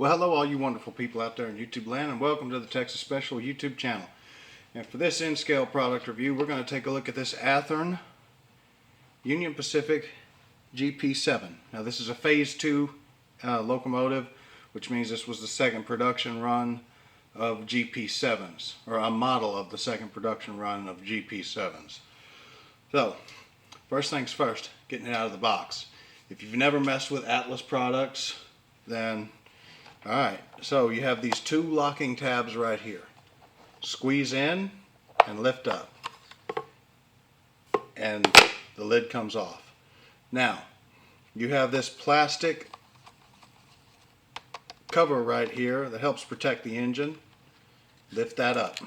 Well, hello all you wonderful people out there in YouTube land, and welcome to the Texas Special YouTube channel. And for this in-scale product review, we're going to take a look at this Athearn Union Pacific GP7. Now this is a phase 2 locomotive, which means this was the second production run of GP7s, or a model of the second production run of GP7s. So, first things first, getting it out of the box. If you've never messed with Atlas products, then alright, so you have these two locking tabs right here. Squeeze in and lift up. And the lid comes off. Now, you have this plastic cover right here that helps protect the engine. Lift that up.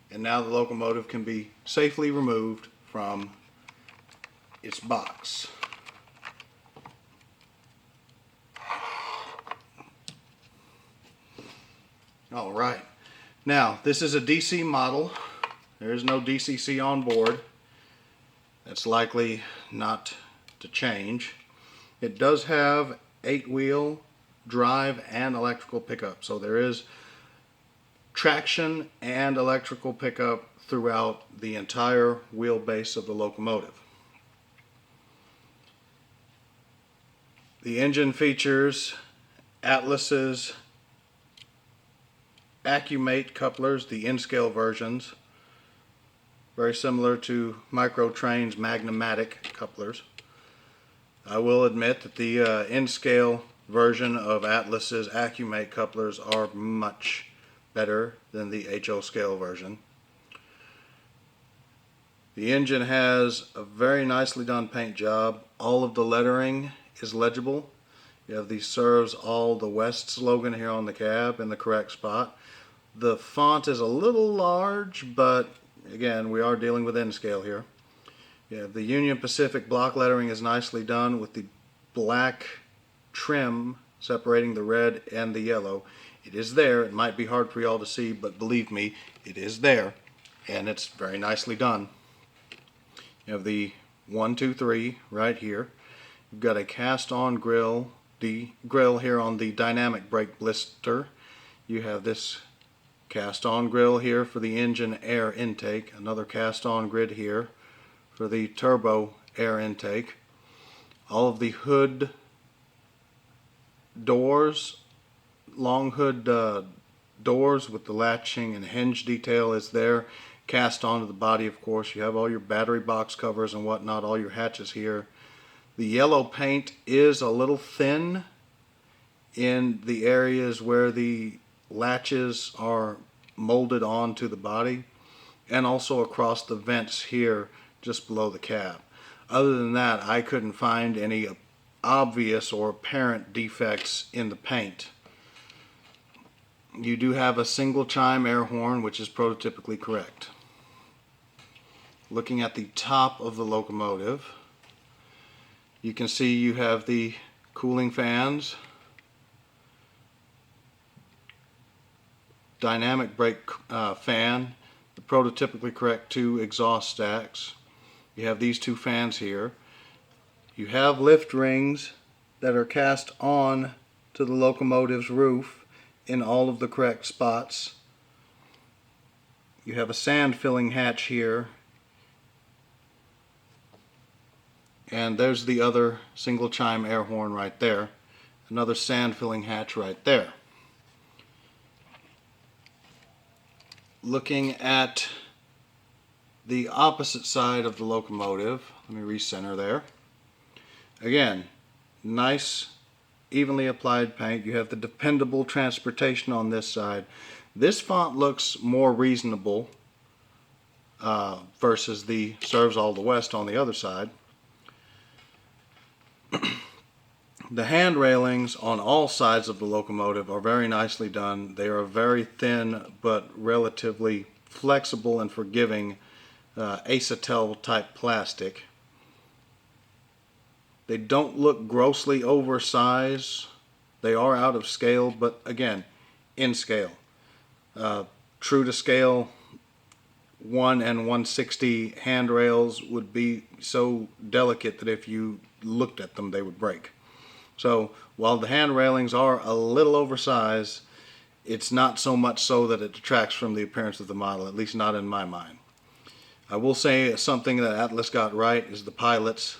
And now the locomotive can be safely removed from its box. Alright, now this is a DC model. There is no DCC on board. That's likely not to change. It does have 8-wheel drive and electrical pickup, so there is traction and electrical pickup throughout the entire wheelbase of the locomotive. The engine features Atlas's Accumate couplers, the in-scale versions, very similar to Microtrain's Magnamatic couplers. I will admit that the in-scale version of Atlas's Accumate couplers are much better than the HO scale version. The engine has a very nicely done paint job. All of the lettering is legible. You have the Serves All the West slogan here on the cab in the correct spot. The font is a little large, but again, we are dealing with N-scale here. Yeah, the Union Pacific block lettering is nicely done with the black trim separating the red and the yellow. It is there. It might be hard for y'all to see, but believe me, it is there, and it's very nicely done. You have the 1, 2, 3 right here. You've got a cast-on grill, the grill here on the dynamic brake blister. You have this cast-on grill here for the engine air intake, another cast-on grid here for the turbo air intake. All of the hood doors, long hood doors with the latching and hinge detail is there, cast onto the body. Of course, you have all your battery box covers and whatnot, all your hatches here. The yellow paint is a little thin in the areas where the latches are molded onto the body, and also across the vents here just below the cab. Other than that, I couldn't find any obvious or apparent defects in the paint. You do have a single chime air horn, which is prototypically correct. Looking at the top of the locomotive, you can see you have the cooling fans, dynamic brake fan, the prototypically correct 2 exhaust stacks. You have these 2 fans here. You have lift rings that are cast on to the locomotive's roof in all of the correct spots. You have a sand filling hatch here, and there's the other single chime air horn right there. Another sand filling hatch right there. Looking at the opposite side of the locomotive, let me recenter there. Again, nice evenly applied paint. You have the dependable transportation on this side. This font looks more reasonable versus the Serves All the West on the other side. The hand railings on all sides of the locomotive are very nicely done. They are very thin but relatively flexible and forgiving acetal type plastic. They don't look grossly oversized. They are out of scale, but again, in scale. True to scale 1 and 160 handrails would be so delicate that if you looked at them they would break. So while the hand railings are a little oversized, it's not so much so that it detracts from the appearance of the model, at least not in my mind. I will say something that Atlas got right is the pilots.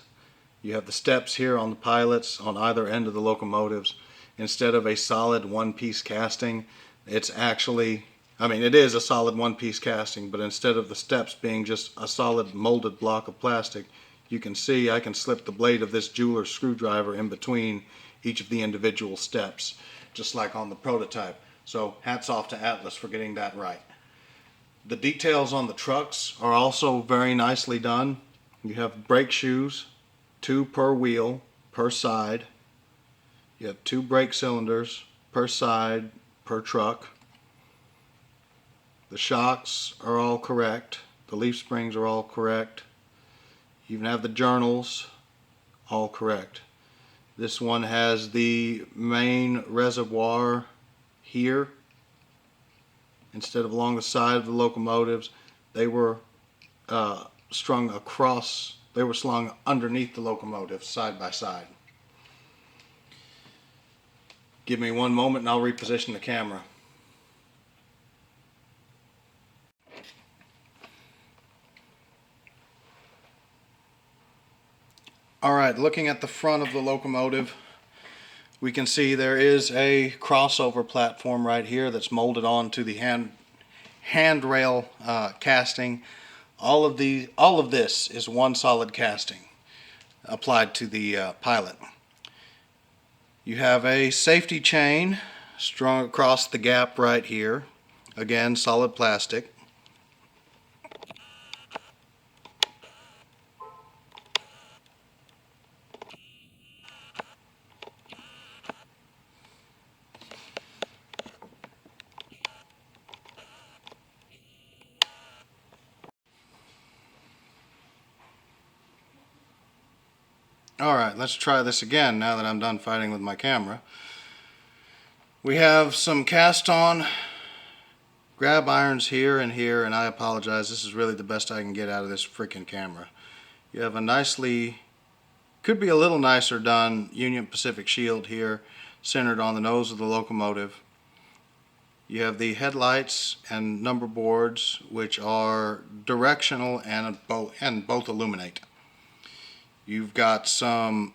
You have the steps here on the pilots on either end of the locomotives. Instead of a solid one-piece casting, it's actually, I mean, it is a solid one-piece casting, but instead of the steps being just a solid molded block of plastic, you can see I can slip the blade of this jeweler's screwdriver in between each of the individual steps, just like on the prototype. So hats off to Atlas for getting that right. The details on the trucks are also very nicely done. You have brake shoes, 2 per wheel, per side. You have 2 brake cylinders per side, per truck. The shocks are all correct. The leaf springs are all correct. You even have the journals, all correct. This one has the main reservoir here. Instead of along the side of the locomotives, they were strung across, they were slung underneath the locomotive side by side. Give me one moment and I'll reposition the camera. Alright, looking at the front of the locomotive, we can see there is a crossover platform right here that's molded onto the handrail casting. All of this is one solid casting applied to the pilot. You have a safety chain strung across the gap right here. Again, solid plastic. Alright, let's try this again now that I'm done fighting with my camera. We have some cast on grab irons here, and I apologize, this is really the best I can get out of this freaking camera. You have a nicely, could be a little nicer done Union Pacific shield here, centered on the nose of the locomotive. You have the headlights and number boards, which are directional and both illuminate. You've got some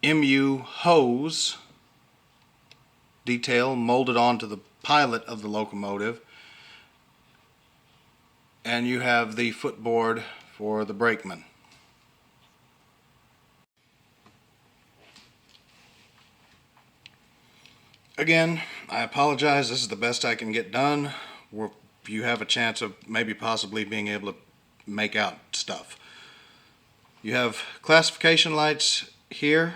MU hose detail molded onto the pilot of the locomotive, and you have the footboard for the brakeman. Again, I apologize, this is the best I can get done. You have a chance of maybe possibly being able to make out stuff. You have classification lights here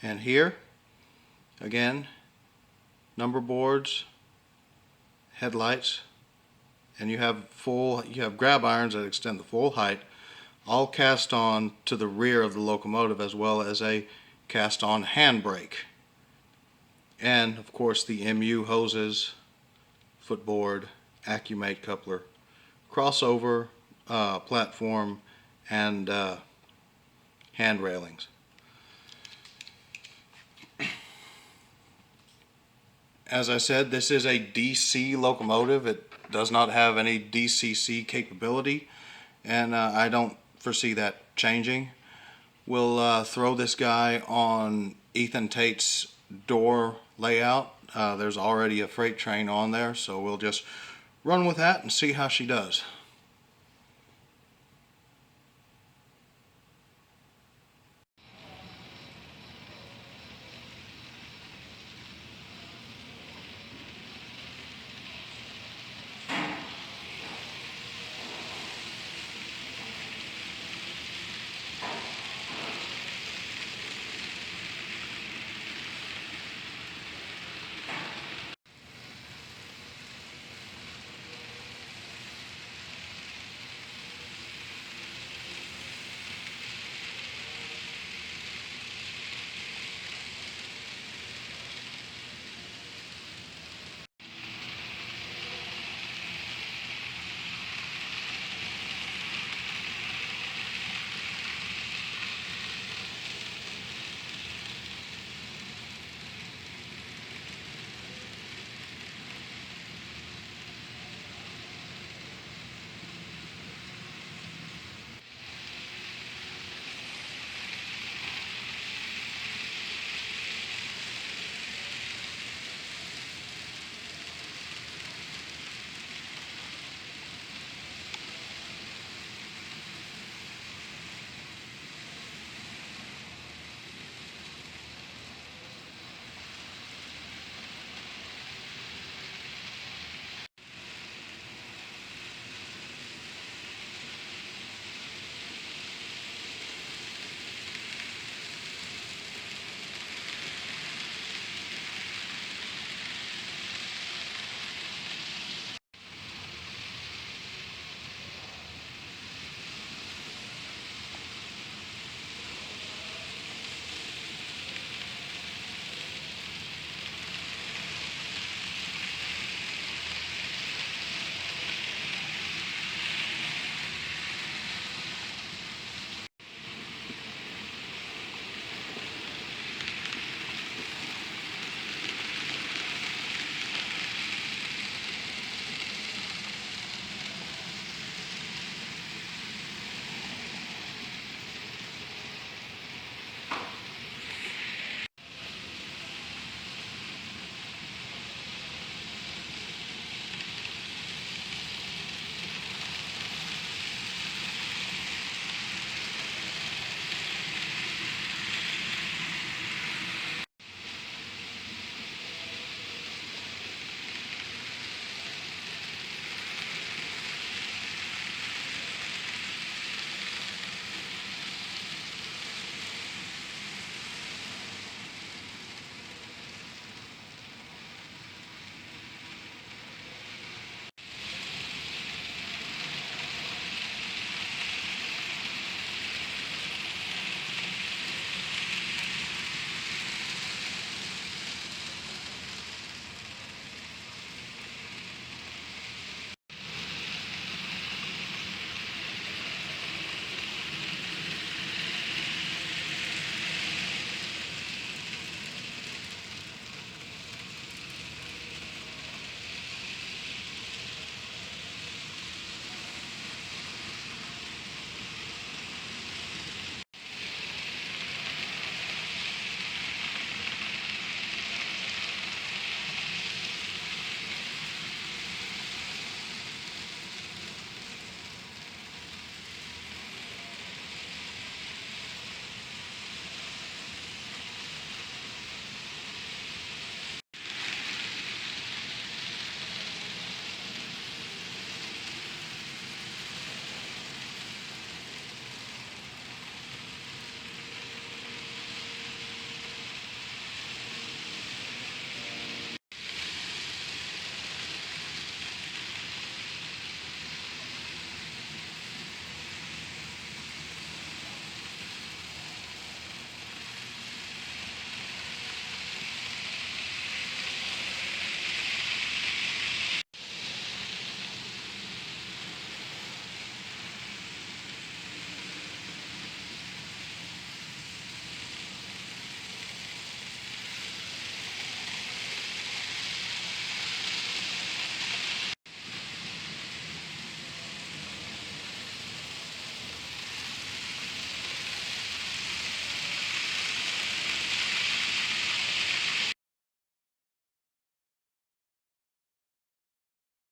and here. Again, number boards, headlights, and you have grab irons that extend the full height, all cast on to the rear of the locomotive, as well as a cast on handbrake. And of course the MU hoses, footboard, Accumate coupler, crossover platform, and hand railings. As I said, this is a DC locomotive. It does not have any DCC capability, and I don't foresee that changing. We'll throw this guy on Ethan Tait's door layout. There's already a freight train on there, so we'll just run with that and see how she does.